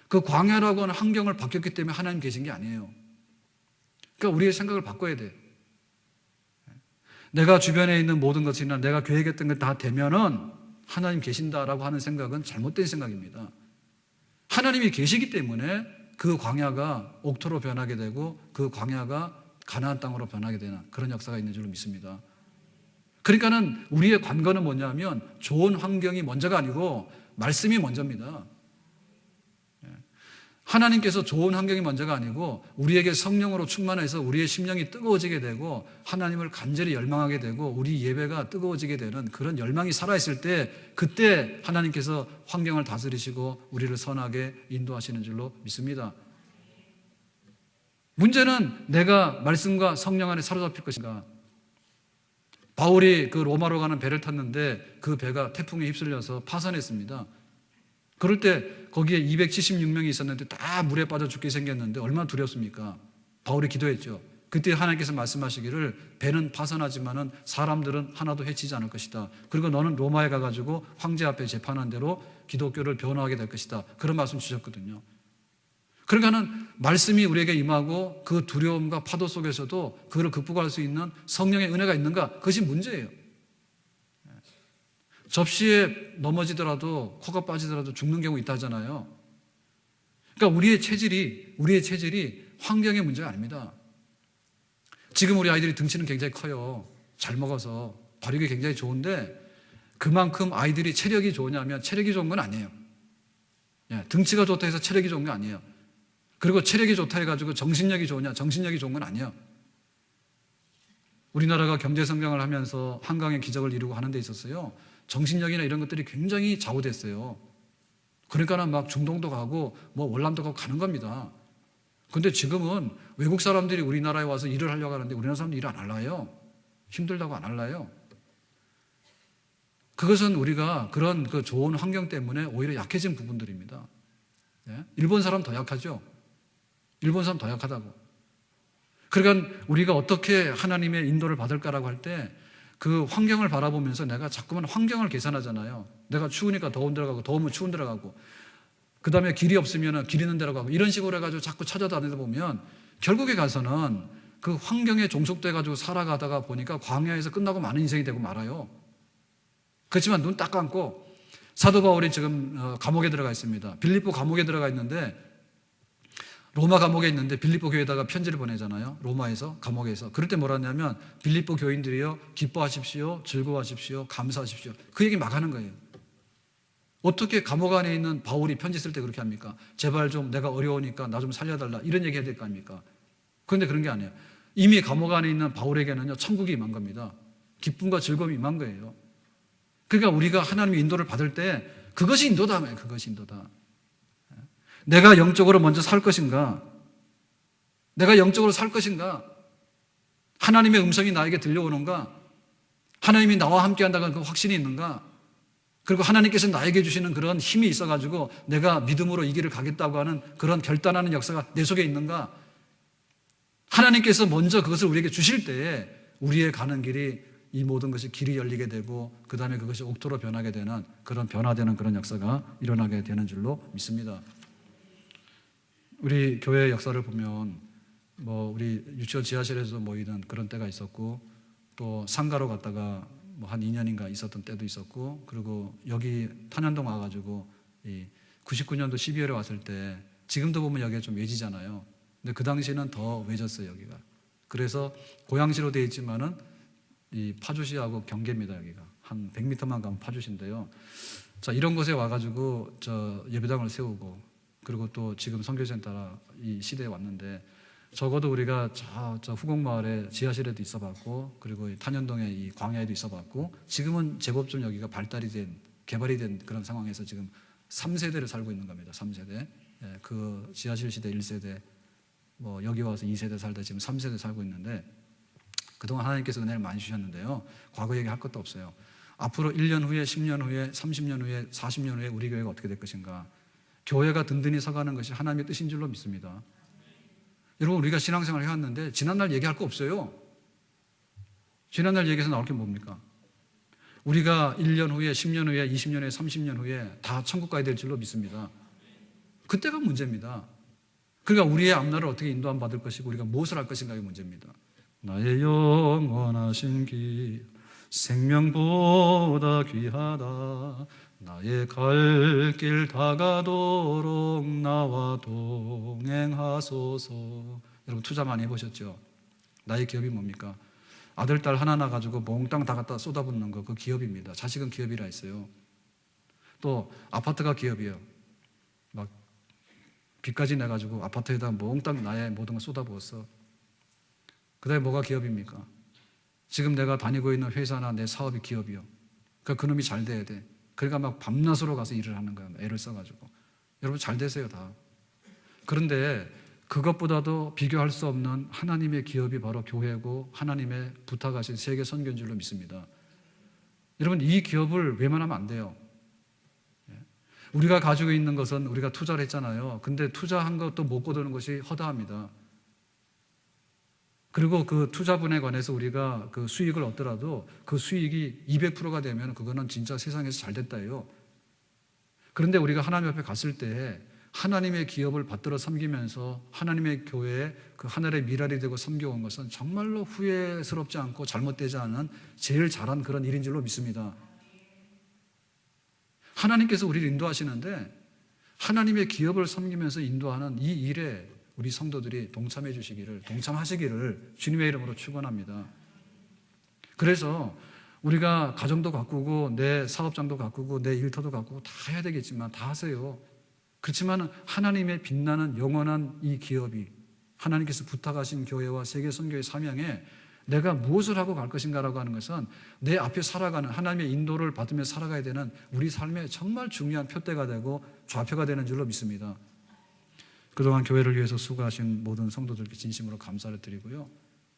그 광야라고 하는 환경을 바뀌었기 때문에 하나님 계신 게 아니에요. 그러니까 우리의 생각을 바꿔야 돼. 내가 주변에 있는 모든 것이나 내가 계획했던 것 다 되면은 하나님 계신다라고 하는 생각은 잘못된 생각입니다. 하나님이 계시기 때문에 그 광야가 옥토로 변하게 되고 그 광야가 가나안 땅으로 변하게 되는 그런 역사가 있는 줄로 믿습니다. 그러니까는 우리의 관건은 뭐냐면 좋은 환경이 먼저가 아니고 말씀이 먼저입니다. 하나님께서 좋은 환경이 먼저가 아니고 우리에게 성령으로 충만해서 우리의 심령이 뜨거워지게 되고 하나님을 간절히 열망하게 되고 우리 예배가 뜨거워지게 되는 그런 열망이 살아있을 때, 그때 하나님께서 환경을 다스리시고 우리를 선하게 인도하시는 줄로 믿습니다. 문제는 내가 말씀과 성령 안에 사로잡힐 것인가. 바울이 그 로마로 가는 배를 탔는데 그 배가 태풍에 휩쓸려서 파산했습니다. 그럴 때 거기에 276명이 있었는데 다 물에 빠져 죽게 생겼는데 얼마나 두렵습니까? 바울이 기도했죠. 그때 하나님께서 말씀하시기를 배는 파산하지만은 사람들은 하나도 해치지 않을 것이다. 그리고 너는 로마에 가가지고 황제 앞에 재판한 대로 기독교를 변호하게 될 것이다. 그런 말씀 주셨거든요. 그러니까는 말씀이 우리에게 임하고 그 두려움과 파도 속에서도 그를 극복할 수 있는 성령의 은혜가 있는가? 그것이 문제예요. 접시에 넘어지더라도 코가 빠지더라도 죽는 경우 있다 하잖아요. 그러니까 우리의 체질이 환경의 문제가 아닙니다. 지금 우리 아이들이 등치는 굉장히 커요. 잘 먹어서 발육이 굉장히 좋은데 그만큼 아이들이 체력이 좋으냐면 체력이 좋은 건 아니에요. 등치가 좋다 해서 체력이 좋은 건 아니에요. 그리고 체력이 좋다 해가지고 정신력이 좋으냐, 정신력이 좋은 건 아니에요. 우리나라가 경제 성장을 하면서 한강의 기적을 이루고 하는 데 있었어요. 정신력이나 이런 것들이 굉장히 좌우됐어요. 그러니까 막 중동도 가고 뭐 월남도 가고 가는 겁니다. 근데 지금은 외국 사람들이 우리나라에 와서 일을 하려고 하는데 우리나라 사람들이 일 안 할래요. 힘들다고 안 할래요. 그것은 우리가 그런 그 좋은 환경 때문에 오히려 약해진 부분들입니다. 예? 일본 사람 더 약하죠. 일본 사람 더 약하다고. 그러니까 우리가 어떻게 하나님의 인도를 받을까라고 할 때 그 환경을 바라보면서 내가 자꾸만 환경을 계산하잖아요. 내가 추우니까 더운 데로 가고 더우면 추운 데로 가고 그 다음에 길이 없으면 길 있는 데로 가고 이런 식으로 해가지고 자꾸 찾아다니다 보면 결국에 가서는 그 환경에 종속돼가지고 살아가다가 보니까 광야에서 끝나고 많은 인생이 되고 말아요. 그렇지만 눈 딱 감고 사도 바울이 지금 감옥에 들어가 있습니다. 빌립보 감옥에 들어가 있는데 로마 감옥에 있는데 빌립보 교회에다가 편지를 보내잖아요. 로마에서 감옥에서. 그럴 때 뭐라 하냐면 빌립보 교인들이여 기뻐하십시오. 즐거워하십시오. 감사하십시오. 그 얘기 막 하는 거예요. 어떻게 감옥 안에 있는 바울이 편지 쓸 때 그렇게 합니까? 제발 좀 내가 어려우니까 나 좀 살려달라 이런 얘기 해야 될 거 아닙니까? 그런데 그런 게 아니에요. 이미 감옥 안에 있는 바울에게는요 천국이 임한 겁니다. 기쁨과 즐거움이 임한 거예요. 그러니까 우리가 하나님의 인도를 받을 때 그것이 인도다. 그것이 인도다. 내가 영적으로 먼저 살 것인가? 내가 영적으로 살 것인가? 하나님의 음성이 나에게 들려오는가? 하나님이 나와 함께 한다는 그 확신이 있는가? 그리고 하나님께서 나에게 주시는 그런 힘이 있어가지고 내가 믿음으로 이 길을 가겠다고 하는 그런 결단하는 역사가 내 속에 있는가? 하나님께서 먼저 그것을 우리에게 주실 때에 우리의 가는 길이 이 모든 것이 길이 열리게 되고 그 다음에 그것이 옥토로 변하게 되는 그런 변화되는 그런 역사가 일어나게 되는 줄로 믿습니다. 우리 교회 역사를 보면 우리 유치원 지하실에서 모이던 그런 때가 있었고 또 상가로 갔다가 한 2년인가 있었던 때도 있었고 그리고 여기 탄현동 와가지고 99년도 12월에 왔을 때 지금도 보면 여기가 좀 외지잖아요. 근데 그 당시에는 더 외졌어요 여기가. 그래서 고양시로 되어 있지만은 이 파주시하고 경계입니다 여기가. 한 100m만 가면 파주시인데요. 자 이런 곳에 와가지고 저 예배당을 세우고 그리고 또 지금 선교센터 이 시대에 왔는데 적어도 우리가 저 후곡마을에 지하실에도 있어봤고 그리고 탄현동에 이 광야에도 있어봤고 지금은 제법 좀 여기가 개발이 된 그런 상황에서 지금 3세대를 살고 있는 겁니다. 3세대. 예, 그 지하실 시대 1세대 여기 와서 2세대 살다 지금 3세대 살고 있는데 그동안 하나님께서 은혜를 많이 주셨는데요. 과거 얘기할 것도 없어요. 앞으로 1년 후에 10년 후에 30년 후에 40년 후에 우리 교회가 어떻게 될 것인가. 교회가 든든히 서가는 것이 하나님의 뜻인 줄로 믿습니다. 여러분 우리가 신앙생활을 해왔는데 지난날 얘기할 거 없어요. 지난날 얘기해서 나올 게 뭡니까? 우리가 1년 후에 10년 후에 20년 후에 30년 후에 다 천국 가야 될 줄로 믿습니다. 그때가 문제입니다. 그러니까 우리의 앞날을 어떻게 인도함 받을 것이고 우리가 무엇을 할 것인가가 문제입니다. 나의 영원하신 길 생명보다 귀하다. 나의 갈 길 다가도록 나와 동행하소서. 여러분 투자 많이 해보셨죠? 나의 기업이 뭡니까? 아들, 딸 하나 낳아가지고 몽땅 다 갖다 쏟아붓는 거, 그 기업입니다. 자식은 기업이라 했어요. 또 아파트가 기업이에요. 막 빚까지 내가지고 아파트에다 몽땅 나의 모든 걸 쏟아부었어. 그 다음에 뭐가 기업입니까? 지금 내가 다니고 있는 회사나 내 사업이 기업이요. 그러니까 그놈이 잘 돼야 돼. 그러니까 막 밤낮으로 가서 일을 하는 거야. 애를 써가지고. 여러분 잘 되세요 다. 그런데 그것보다도 비교할 수 없는 하나님의 기업이 바로 교회고 하나님의 부탁하신 세계 선교인 줄로 믿습니다. 여러분 이 기업을 외면하면 안 돼요. 우리가 가지고 있는 것은 우리가 투자를 했잖아요. 근데 투자한 것도 못 거두는 것이 허다합니다. 그리고 그 투자분에 관해서 우리가 그 수익을 얻더라도 그 수익이 200%가 되면 그거는 진짜 세상에서 잘 됐다예요. 그런데 우리가 하나님 앞에 갔을 때 하나님의 기업을 받들어 섬기면서 하나님의 교회에 그 하늘의 미랄이 되고 섬겨온 것은 정말로 후회스럽지 않고 잘못되지 않은 제일 잘한 그런 일인 줄로 믿습니다. 하나님께서 우리를 인도하시는데 하나님의 기업을 섬기면서 인도하는 이 일에 우리 성도들이 동참해 주시기를, 동참하시기를 주님의 이름으로 축원합니다. 그래서 우리가 가정도 가꾸고 내 사업장도 가꾸고 내 일터도 가꾸고 다 해야 되겠지만 다 하세요. 그렇지만 하나님의 빛나는 영원한 이 기업이 하나님께서 부탁하신 교회와 세계 선교의 사명에 내가 무엇을 하고 갈 것인가라고 하는 것은 내 앞에 살아가는 하나님의 인도를 받으며 살아가야 되는 우리 삶의 정말 중요한 표대가 되고 좌표가 되는 줄로 믿습니다. 그동안 교회를 위해서 수고하신 모든 성도들께 진심으로 감사를 드리고요.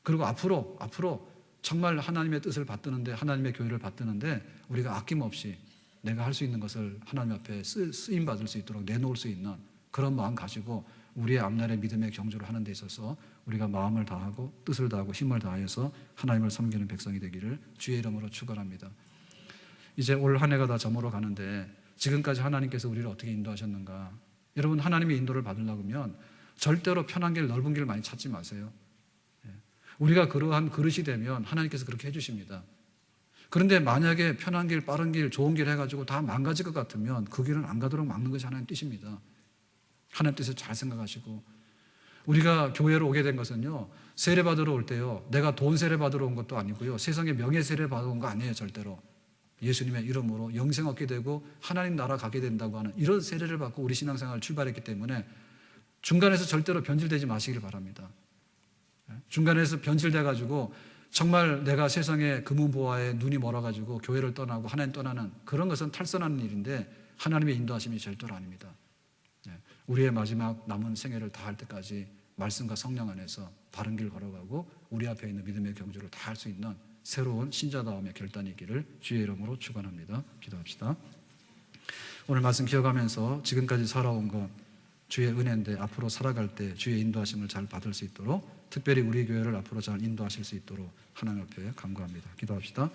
그리고 앞으로 정말 하나님의 뜻을 받드는데, 하나님의 교회를 받드는데 우리가 아낌없이 내가 할 수 있는 것을 하나님 앞에 쓰임 받을 수 있도록 내놓을 수 있는 그런 마음 가지고 우리의 앞날의 믿음의 경주를 하는 데 있어서 우리가 마음을 다하고 뜻을 다하고 힘을 다해서 하나님을 섬기는 백성이 되기를 주의 이름으로 축원합니다. 이제 올 한 해가 다 저물어 가는데 지금까지 하나님께서 우리를 어떻게 인도하셨는가? 여러분, 하나님의 인도를 받으려고 하면 절대로 편한 길, 넓은 길 많이 찾지 마세요. 우리가 그러한 그릇이 되면 하나님께서 그렇게 해주십니다. 그런데 만약에 편한 길, 빠른 길, 좋은 길 해가지고 다 망가질 것 같으면 그 길은 안 가도록 막는 것이 하나님 뜻입니다. 하나님 뜻을 잘 생각하시고, 우리가 교회로 오게 된 것은요, 세례 받으러 올 때요, 내가 돈 세례 받으러 온 것도 아니고요, 세상에 명예 세례 받으러 온 거 아니에요. 절대로. 예수님의 이름으로 영생 얻게 되고 하나님 나라 가게 된다고 하는 이런 세례를 받고 우리 신앙생활을 출발했기 때문에 중간에서 절대로 변질되지 마시길 바랍니다. 중간에서 변질돼가지고 정말 내가 세상의 금은보화에 눈이 멀어가지고 교회를 떠나고 하나님 떠나는 그런 것은 탈선하는 일인데 하나님의 인도하심이 절대로 아닙니다. 우리의 마지막 남은 생애를 다할 때까지 말씀과 성령 안에서 바른 길 걸어가고 우리 앞에 있는 믿음의 경주를 다할 수 있는 새로운 신자다움의 결단이기를 주의 이름으로 축원합니다. 기도합시다. 오늘 말씀 기억하면서 지금까지 살아온 것 주의 은혜인데 앞으로 살아갈 때 주의 인도하심을 잘 받을 수 있도록, 특별히 우리 교회를 앞으로 잘 인도하실 수 있도록 하나님 앞에 간구합니다. 기도합시다.